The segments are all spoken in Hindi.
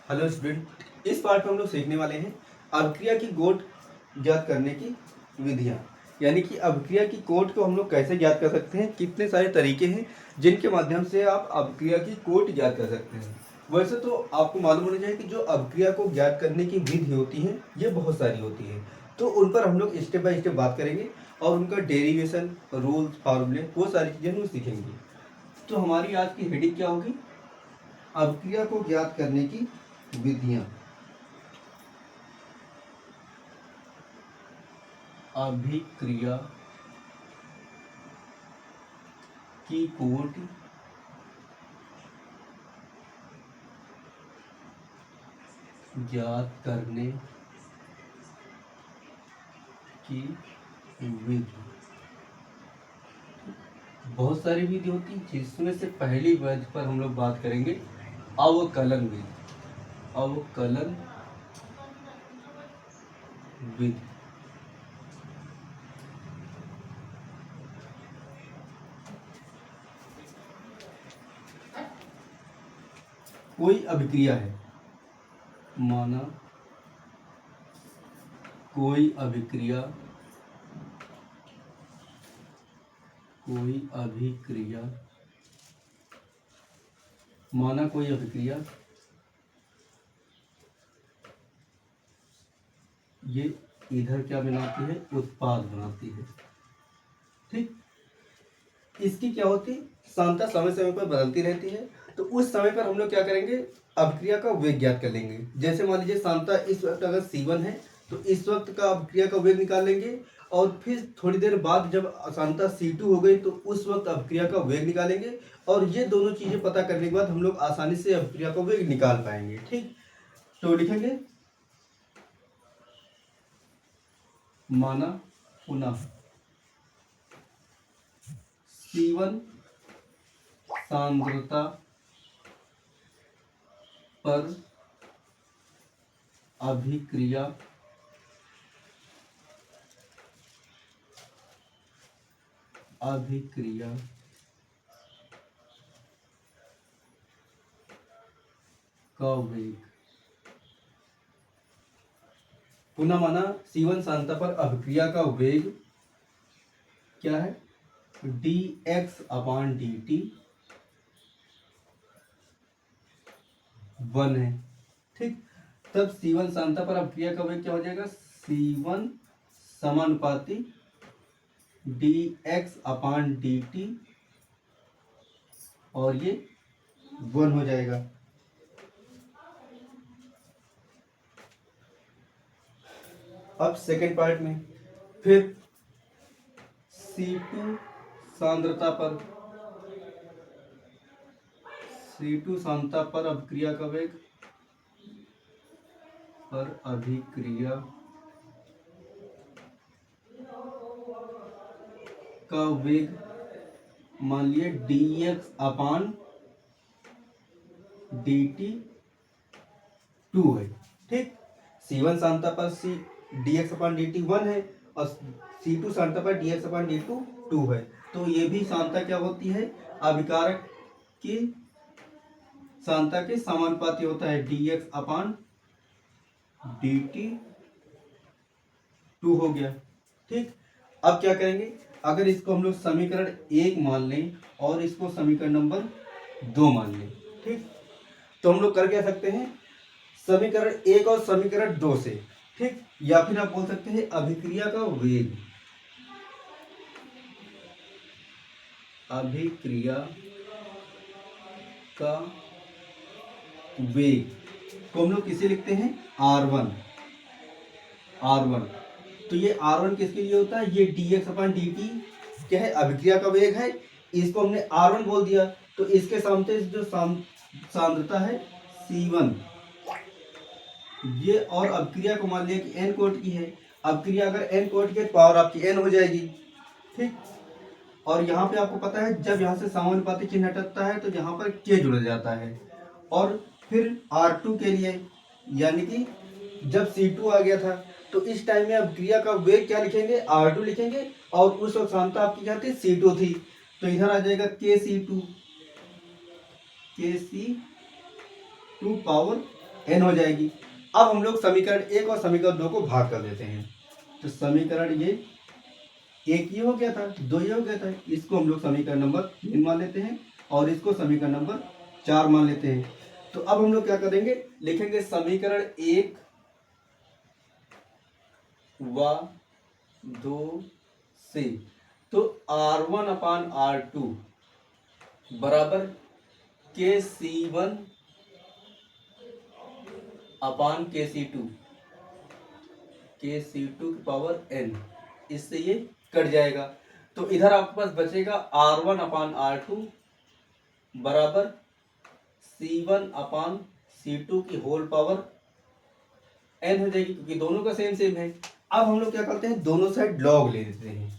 हेलो स्टूडेंट, इस पार्ट में हम लोग सीखने वाले हैं अभिक्रिया की कोट ज्ञात करने की विधियां। यानी कि अभिक्रिया की कोट को हम लोग कैसे ज्ञात कर सकते हैं, कितने सारे तरीके हैं जिनके माध्यम से आप अभिक्रिया की कोट ज्ञात कर सकते हैं। वैसे तो आपको मालूम होना चाहिए कि जो अभिक्रिया को ज्ञात करने की विधि होती है ये बहुत सारी होती है, तो उन पर हम लोग स्टेप बाय स्टेप बात करेंगे और उनका डेरिवेशन, रूल्स, फार्मूले, वो सारी चीज़ें हम लोग सीखेंगे। तो हमारी आज की हेडिंग क्या होगी? अभिक्रिया को ज्ञात करने की विधियां। अभिक्रिया की कोट ज्ञात करने की विधि। बहुत सारी विधि होती है जिसमें से पहली विधि पर हम लोग बात करेंगे अवकलन विधि। अवकलन विधि कोई अभिक्रिया है, माना कोई अभिक्रिया माना कोई अभिक्रिया ये इधर क्या बनाती है? उत्पाद बनाती है। ठीक, इसकी क्या होती है? सांद्रता समय समय पर बदलती रहती है, तो उस समय पर हम लोग क्या करेंगे? अभिक्रिया का वेग ज्ञात कर लेंगे। जैसे मान लीजिए सांद्रता इस वक्त अगर C1 है तो इस वक्त का अभिक्रिया का वेग निकाल लेंगे, और फिर थोड़ी देर बाद जब सांद्रता C2 हो गई तो उस वक्त अभिक्रिया का वेग निकालेंगे, और ये दोनों चीजें पता करने के बाद हम लोग आसानी से अभिक्रिया का वेग निकाल पाएंगे। ठीक, तो लिखेंगे माना पुनः C1 सांद्रता पर अभिक्रिया का वेग। पुनः माना C1 सांद्रता पर अभिक्रिया का वेग क्या है? dx/dt 1 है। ठीक, तब C1 सांद्रता पर अभिक्रिया का वेग क्या हो जाएगा? C1 समानुपाती dx/dt, और ये 1 हो जाएगा। अब सेकेंड पार्ट में फिर C2 सांद्रता पर अभिक्रिया का वेग मान लिए dx/dt 2 है। ठीक, C1 सांद्रता पर dx/dt 1 है और C2 सांद्रता पर dx/dt 2 है, तो ये भी सांद्रता क्या होती है? अभिकारक की सांद्रता के समानुपाती होता है। dx/dt 2 हो गया। ठीक, अब क्या करेंगे? अगर इसको हम लोग समीकरण 1 मान लें और इसको समीकरण नंबर 2 मान लें, ठीक, तो हम लोग कर क्या सकते हैं? समीकरण 1 और समीकरण 2 से, ठीक, या फिर आप बोल सकते हैं अभिक्रिया का वेग। अभिक्रिया का वेग को हम लोग किसे लिखते हैं? R1। तो ये R1 किसके लिए होता है? ये dx/dt क्या है? अभिक्रिया का वेग है। इसको हमने R1 बोल दिया, तो इसके सामने जो सांद्रता है C1, ये और अभिक्रिया को मान लिया कि n कोट की है। अभिक्रिया अगर n कोट की है, पावर आपकी n हो जाएगी। ठीक, और यहाँ पे आपको पता है जब यहाँ से समानुपाती चिन्ह हटता है तो यहाँ पर k जुड़ जाता है। और फिर R2 के लिए, यानी कि जब C2 आ गया था तो इस टाइम में अभिक्रिया का वेग क्या लिखेंगे? R2 लिखेंगे, और उस वक्त सांद्रता आपकी क्या थी? C2 थी, तो इधर आ जाएगा KC2 पावर n हो जाएगी। अब हम लोग समीकरण 1 और समीकरण 2 को भाग कर देते हैं। तो समीकरण ये 1 ये हो गया था, 2 ये हो गया था, इसको हम लोग समीकरण नंबर 3 मान लेते हैं और इसको समीकरण नंबर 4 मान लेते हैं। तो अब हम लोग क्या करेंगे, लिखेंगे समीकरण 1 व 2 से तो R1/R2 बराबर KC1 अपान KC2 की पावर n, इससे ये कट जाएगा। तो इधर आपके पास बचेगा R1/R2 बराबर C1/C2 की होल पावर n हो जाएगी, क्योंकि दोनों का सेम सेम है। अब हम लोग क्या करते हैं, दोनों साइड लॉग ले लेते हैं।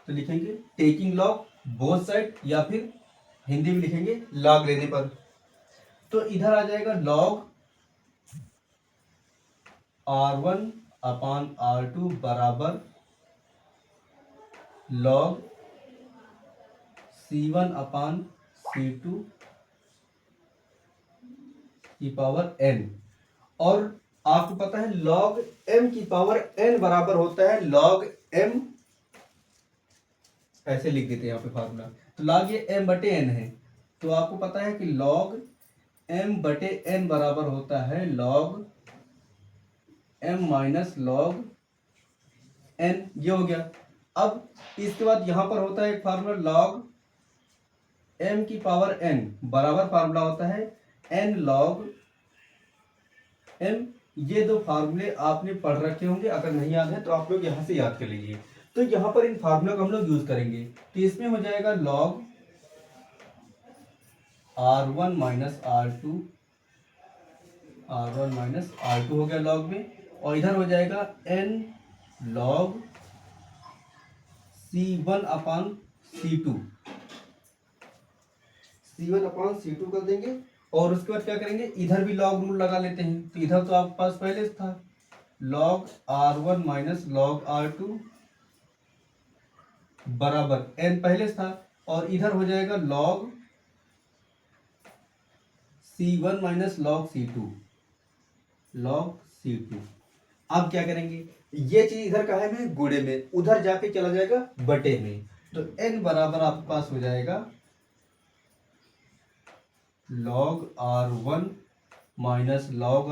तो लिखेंगे टेकिंग लॉग बोथ साइड, या फिर हिंदी में लिखेंगे लॉग लेने पर। तो इधर आ जाएगा लॉग R1/R2 बराबर लॉग C1/C2 की पावर n। और आपको पता है log m की पावर n बराबर होता है log m, ऐसे लिख देते हैं यहाँ पे फार्मूला। तो log ये m बटे n है, तो आपको पता है कि log m बटे n बराबर होता है log m minus log n, ये हो गया। अब इसके बाद यहां पर होता है एक फार्मूला log m की पावर n बराबर फार्मूला होता है n log m। ये दो फार्मूले आपने पढ़ रखे होंगे, अगर नहीं याद है तो आप लोग यहां से याद कर लीजिए। तो यहां पर इन फार्मूला को हम लोग यूज करेंगे। तो इसमें हो जाएगा log R1 माइनस R2 हो गया log में, और इधर हो जाएगा n log C1/C2 कर देंगे। और उसके बाद क्या करेंगे, इधर भी लॉग रूल लगा लेते हैं। तो इधर तो आपके पास पहले से था log R1 minus log R2 बराबर n पहले से था, और इधर हो जाएगा log C1 minus log C2। अब क्या करेंगे, ये चीज इधर का है में गुणे में, उधर जाके चला जाएगा बटे में। तो n बराबर आपके पास हो जाएगा log R1 minus log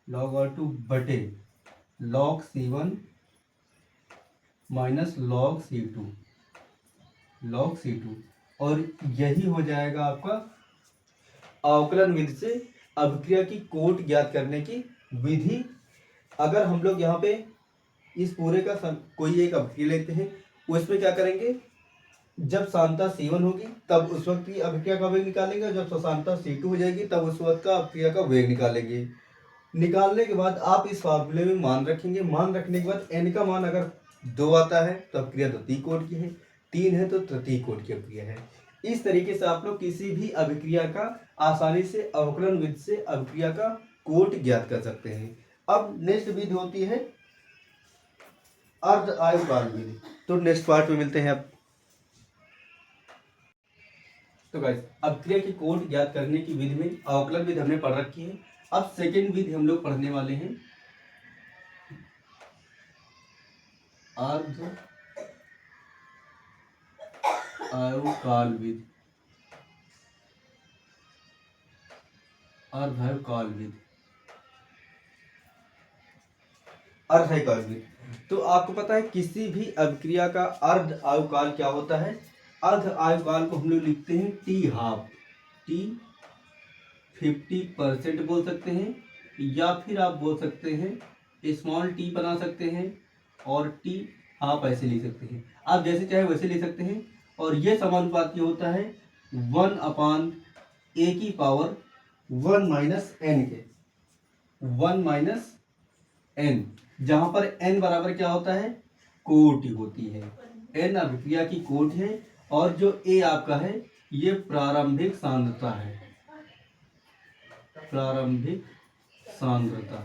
R2 बटे log C1 minus log C2। और यही हो जाएगा आपका अवकलन विधि से अभिक्रिया की कोट ज्ञात करने की विधि। अगर हम लोग यहाँ पे इस पूरे का कोई एक अभिक्रिया लेते हैं, उसमें क्या करेंगे, जब सांद्रता C1 होगी तब उस वक्त की अभिक्रिया का वेग निकालेंगे, जब सांद्रता C2 हो जाएगी तब उस वक्त का अभिक्रिया का वेग निकालेंगे। निकालने के बाद आप इस फार्मूले में मान रखेंगे। मान रखने के बाद n का मान अगर 2 आता है तो अभिक्रिया द्वितीय कोट की है, 3 है तो तृतीय कोट की अभिक्रिया है। इस तरीके से आप लोग किसी भी अभिक्रिया का आसानी से अवकलन विधि से अभिक्रिया का कोट ज्ञात कर सकते हैं। अब नेक्स्ट विधि होती है अर्ध आयतकाल विधि। तो नेक्स्ट पार्ट में मिलते हैं। अब तो गाइस, अभिक्रिया की कोट ज्ञात करने की विधि में अवकलन विधि हमने पढ़ रखी है। अब सेकेंड विधि हम लोग पढ़ने वाले हैं अर्ध आयतकाल विधि। अर्ध आयतकाल विधि। तो आपको पता है किसी भी अभिक्रिया का अर्ध आयुकाल क्या होता है। अर्ध आयुकाल को हम लोग लिखते हैं T½ T 50% बोल सकते हैं, या फिर आप बोल सकते हैं स्मॉल t बना सकते हैं, और T½ ऐसे लिख सकते हैं। आप जैसे चाहे वैसे लिख सकते हैं। और ये समानुपाती होता है 1/a की पावर 1 माइनस n के, 1 माइनस n, जहां पर n बराबर क्या होता है, कोटि होती है। n अभिक्रिया की कोट है, और जो a आपका है ये प्रारंभिक सांद्रता है। प्रारंभिक सांद्रता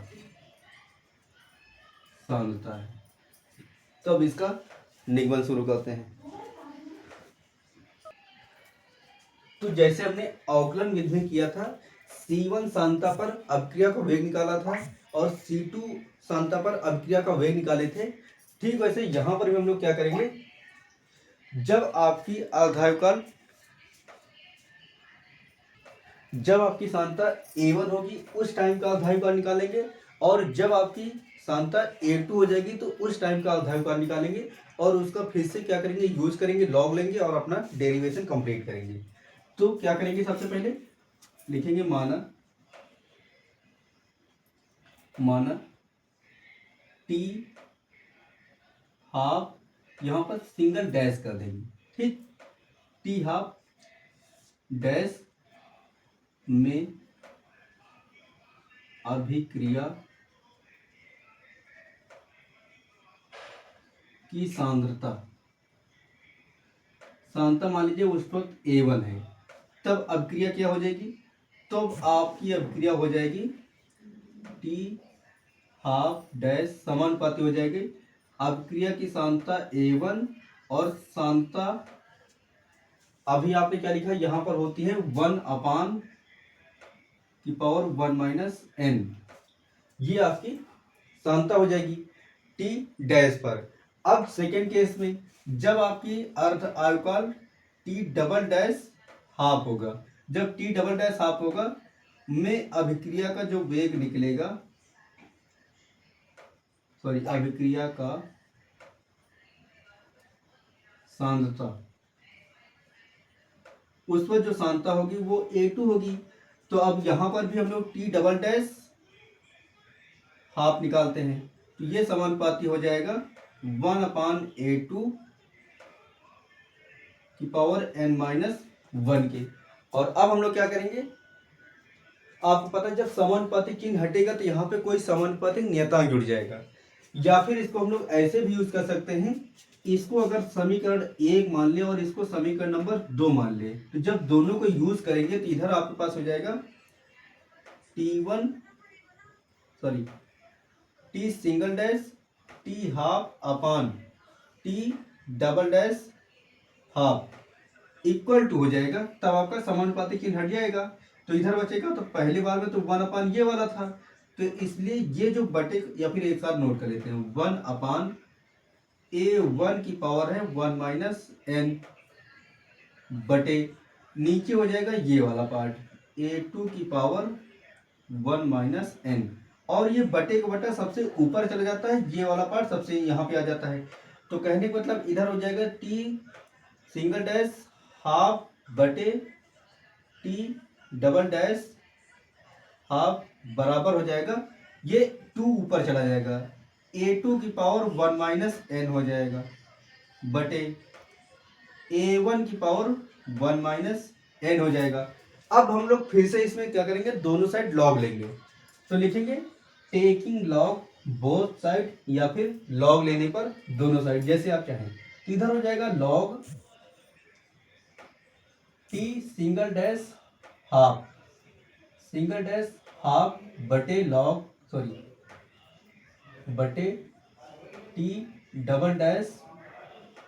है। तो अब इसका निगमन शुरू करते हैं। तो जैसे हमने अवकलन विधि में किया था, C1 सांद्रता पर अभिक्रिया का वेग निकाला था और C2 सांद्रता पर अभिक्रिया का वेग निकाले थे। ठीक वैसे यहाँ पर भी हम लोग क्या करेंगे, जब आपकी सांद्रता A1 होगी उस टाइम का आधायु काल निकालेंगे, और जब आपकी सांद्रता A2 हो जाएगी तो उस टाइम का आधायु काल निकालेंगे, और उसका फिर से क्या करेंगे, यूज करेंगे, लॉग लेंगे और अपना डेरिवेशन कंप्लीट करेंगे। तो क्या करेंगे, सबसे पहले लिखेंगे माना टी हाफ, यहाँ पर सिंगल डैश कर देंगे, ठीक, टी हाफ डैश में अभिक्रिया की सांद्रता मान लीजिए उस वक्त A1 है, तब अभिक्रिया क्या हो जाएगी, तब आपकी अभिक्रिया हो जाएगी टी हाफ डैश समानुपाती हो जाएगी अभिक्रिया की सांद्रता A1 और सांद्रता अभी आपने क्या लिखा, यहाँ पर होती है 1/(1 - n), ये आपकी सांद्रता हो जाएगी टी डैश पर। अब सेकेंड केस में जब आपकी अर्ध आयुकाल टी डबल डैश हाफ होगा, जब टी डबल डैश हाफ होगा में अभिक्रिया का जो वेग निकलेगा, अभिक्रिया का सांद्रता, उस पर जो सांद्रता होगी वो A2 होगी। तो अब यहां पर भी हम लोग टी डबल डैश हाफ निकालते हैं, तो ये समानुपाती हो जाएगा 1/(A2) की पावर n-1 के। और अब हम लोग क्या करेंगे, आपको पता है जब समानुपाती चिन्ह हटेगा तो यहाँ पे कोई समानुपाती नियतांक जुड़ जाएगा, या फिर इसको हम लोग ऐसे भी यूज कर सकते हैं, इसको अगर समीकरण 1 मान ले और इसको समीकरण नंबर 2 मान ले, तो जब दोनों को यूज करेंगे तो इधर आपके पास हो जाएगा T single dash T half upon T double dash half equal to हो जाएगा, तब आपका समानुपाती चिन्ह हट जाएगा, तो इधर बचेगा। तो पहली बार में तो 1/, ये वाला था, तो इसलिए ये जो बटे, या फिर एक साथ नोट कर लेते हैं, 1/(A1) की पावर है 1 - n बटे नीचे हो जाएगा ये वाला पार्ट A2 की पावर 1 - n, और ये बटे का बटा सबसे ऊपर चला जाता है, ये वाला पार्ट सबसे यहाँ पे आ जाता है। तो कहने का मतलब इधर हो जाएगा टी सिंगल डैश हाफ बटे टी डबल डैश हाफ बराबर हो जाएगा, ये 2 ऊपर चला जाएगा, A2 की पावर 1 - n हो जाएगा बटे A1 की पावर 1 - n हो जाएगा। अब हम लोग फिर से इसमें क्या करेंगे, दोनों साइड लॉग लेंगे, तो लिखेंगे टेकिंग लॉग बोथ साइड, या फिर लॉग लेने पर दोनों साइड, जैसे आप चाहें। तो इधर हो जाएगा log T single dash half बटे बटे टी डबल डैश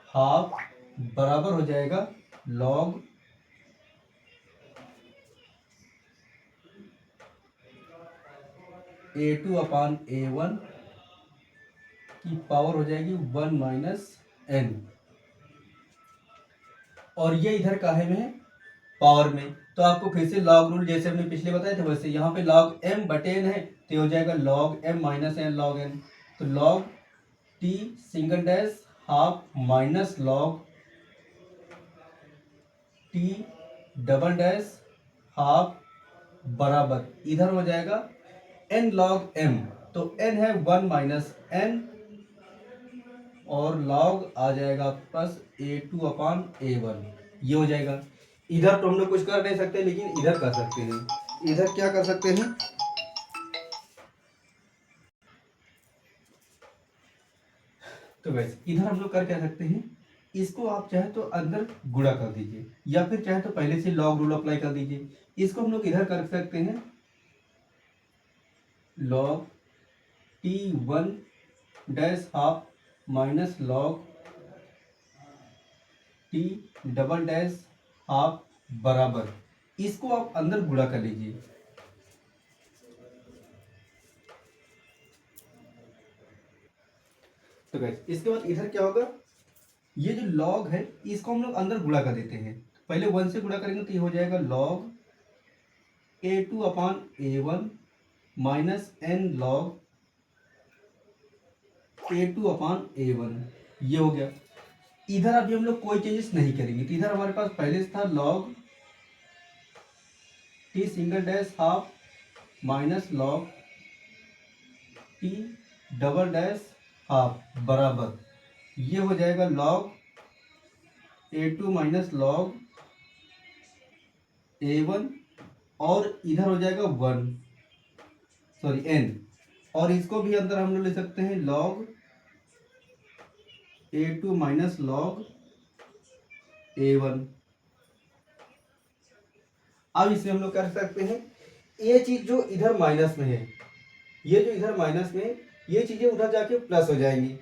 हाफ बराबर हो जाएगा लॉग A2/A1 की पावर हो जाएगी 1 - n, और ये इधर काहे में है, पावर में। तो आपको फिर से लॉग रूल जैसे हमने पिछले बताए थे वैसे यहाँ पे log m बटे n है, तो ये हो जाएगा log m - n log n। तो log t single dash half minus log t double dash half बराबर इधर हो जाएगा n log m, तो n है 1 - n, और log आ जाएगा आपके पास A2/A1, ये हो जाएगा। इधर तो हम लोग कुछ कर नहीं सकते, लेकिन इधर कर सकते हैं। इधर क्या कर सकते हैं, तो वैसे इधर हम लोग कर क्या सकते हैं, इसको आप चाहे तो अंदर गुणा कर दीजिए, या फिर चाहे तो पहले से लॉग रूल अप्लाई कर दीजिए। इसको हम लोग इधर कर सकते हैं log T1 dash half minus log T double dash half बराबर, इसको आप अंदर गुणा कर लीजिए, तो गैस इसके बाद इधर क्या होगा, ये जो लॉग है इसको हम लोग अंदर गुणा कर देते हैं। पहले 1 से गुणा करेंगे तो ये हो जाएगा log A2 upon A1 minus n log A2 upon A1, ये हो गया। इधर अभी हम लोग कोई चेंजेस नहीं करेंगे, तो इधर हमारे पास पहले से था log T single dash half minus log T double dash half बराबर, ये हो जाएगा log A2 minus log A1 और इधर हो जाएगा 1 सॉरी n, और इसको भी अंदर हम लोग ले सकते हैं log A2 minus log A1। अब इसमें हम लोग कर सकते हैं, ये चीज जो इधर माइनस में है, ये जो इधर माइनस में है, ये चीजें उधर जाके प्लस हो जाएंगी।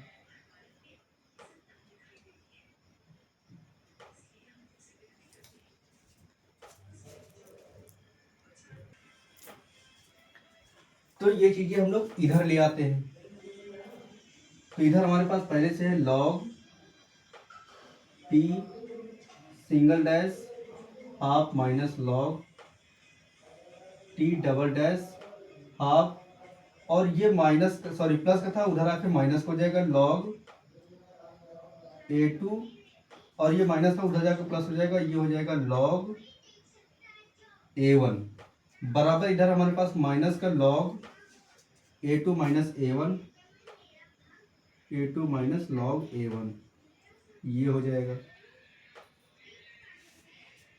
तो ये चीजें हम लोग इधर ले आते हैं। तो इधर हमारे पास पहले से है log T single dash half minus log T double dash half, और ये माइनस सॉरी प्लस का था, उधर आके माइनस हो जाएगा लॉग A2, और ये माइनस का उधर जाकर प्लस हो जाएगा, ये हो जाएगा लॉग A1 बराबर, इधर हमारे पास माइनस का log A2 minus A1, A2 minus log A1, ये हो जाएगा।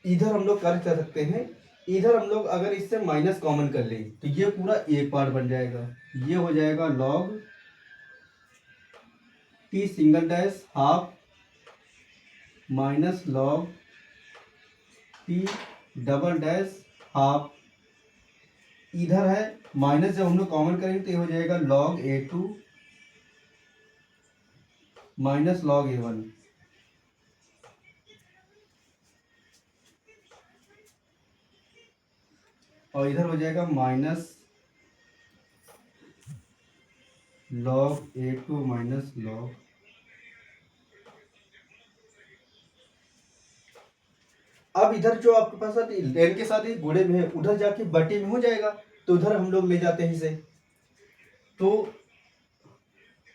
इधर हम लोग कर सकते हैं, इधर हम लोग अगर इससे माइनस कॉमन कर लें तो ये पूरा एक पार्ट बन जाएगा, ये हो जाएगा log T single dash half minus log T double dash half, इधर है माइनस, जब हम लोग कॉमन करेंगे तो ये हो जाएगा log A2 minus log A1, और इधर हो जाएगा minus log A2 minus log, अब इधर जो आपके पास n के साथ ही गुणे में है, उधर जाके बटे में हो जाएगा, तो उधर हम लोग ले जाते हैं इसे, तो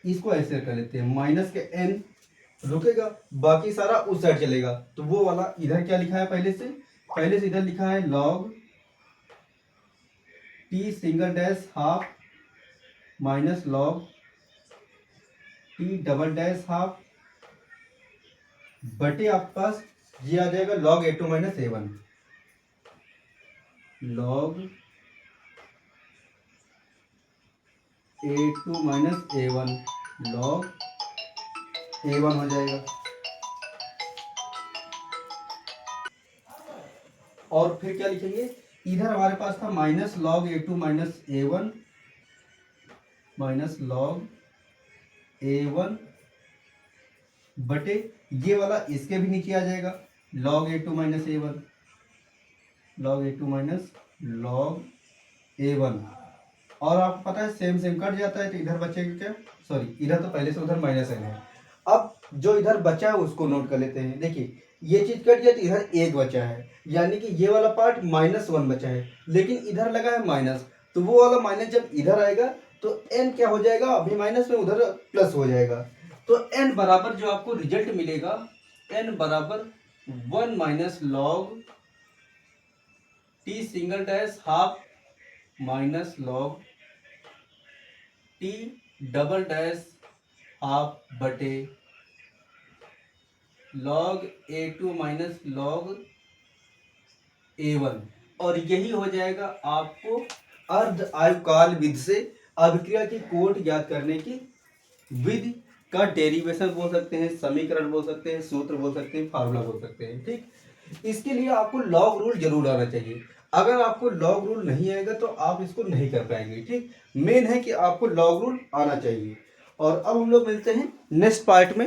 इसको ऐसे कर लेते हैं, माइनस के n रुकेगा, बाकी सारा उस साइड चलेगा, तो वो वाला इधर क्या लिखा है, पहले से इधर लिखा है log T single dash half minus log T double dash half बटे आपके पास ये आ जाएगा log A2 minus A1, log A2 minus A1 log A1 हो जाएगा। और फिर क्या लिखेंगे, इधर हमारे पास था minus log A2 minus A1 minus log A1 बटे ये वाला इसके भी नीचे आ जाएगा log A2 minus A1, log A2 minus log A1, और आपको पता है सेम सेम कट जाता है, तो इधर बचेगा क्या, सॉरी इधर तो पहले से उधर माइनस है। अब जो इधर बचा है उसको नोट कर लेते हैं, देखिए ये चीज कट गया तो इधर एक बचा है, यानी कि ये वाला पार्ट -1 बचा है, लेकिन इधर लगा है माइनस, तो वो वाला माइनस जब इधर आएगा तो n क्या हो जाएगा, अभी माइनस में उधर प्लस हो जाएगा, तो n बराबर जो आपको रिजल्ट मिलेगा, n बराबर 1 minus log T single dash half minus log T double dash half बटे log A2 minus log A1, और यही हो जाएगा आपको अर्ध आयुकाल विधि से अभिक्रिया की कोट ज्ञात करने की विधि का डेरिवेशन बोल सकते हैं, समीकरण बोल सकते हैं, सूत्र बोल सकते हैं, फार्मूला बोल सकते हैं। ठीक, इसके लिए आपको लॉग रूल जरूर आना चाहिए, अगर आपको लॉग रूल नहीं आएगा तो आप इसको नहीं कर पाएंगे। ठीक, मेन है कि आपको लॉग रूल आना चाहिए। और अब हम लोग मिलते हैं नेक्स्ट पार्ट में।